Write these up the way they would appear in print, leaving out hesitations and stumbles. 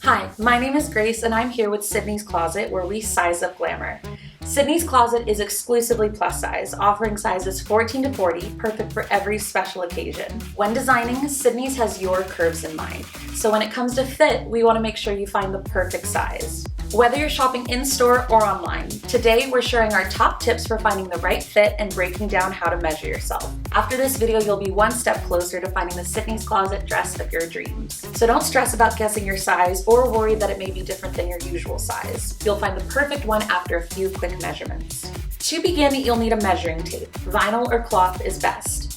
Hi, my name is Grace and I'm here with Sydney's Closet, where we size up glamour. Sydney's Closet is exclusively plus size, offering sizes 14 to 40, perfect for every special occasion. When designing, Sydney's has your curves in mind, so when it comes to fit, we want to make sure you find the perfect size. Whether you're shopping in-store or online, today we're sharing our top tips for finding the right fit and breaking down how to measure yourself. After this video, you'll be one step closer to finding the Sydney's Closet dress of your dreams. So don't stress about guessing your size or worry that it may be different than your usual size. You'll find the perfect one after a few quick measurements. To begin, you'll need a measuring tape. Vinyl or cloth is best.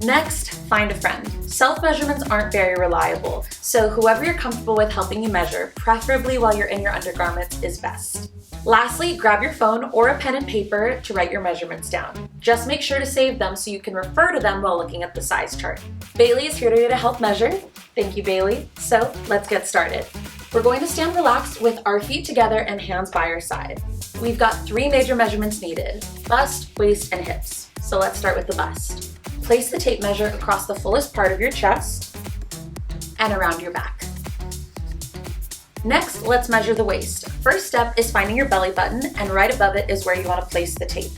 Next, find a friend. Self-measurements aren't very reliable, so whoever you're comfortable with helping you measure, preferably while you're in your undergarments, is best. Lastly, grab your phone or a pen and paper to write your measurements down. Just make sure to save them so you can refer to them while looking at the size chart. Bailey is here today to help measure. Thank you, Bailey. So let's get started. We're going to stand relaxed with our feet together and hands by our side. We've got 3 major measurements needed: bust, waist, and hips. So let's start with the bust. Place the tape measure across the fullest part of your chest and around your back. Next, let's measure the waist. First step is finding your belly button, and right above it is where you want to place the tape.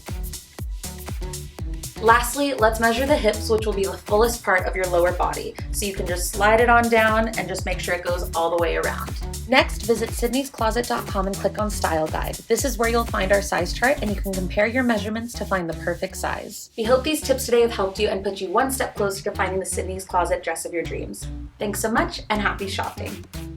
Lastly, let's measure the hips, which will be the fullest part of your lower body. So you can just slide it on down and just make sure it goes all the way around. Next, visit sydneyscloset.com and click on Style Guide. This is where you'll find our size chart and you can compare your measurements to find the perfect size. We hope these tips today have helped you and put you one step closer to finding the Sydney's Closet dress of your dreams. Thanks so much and happy shopping.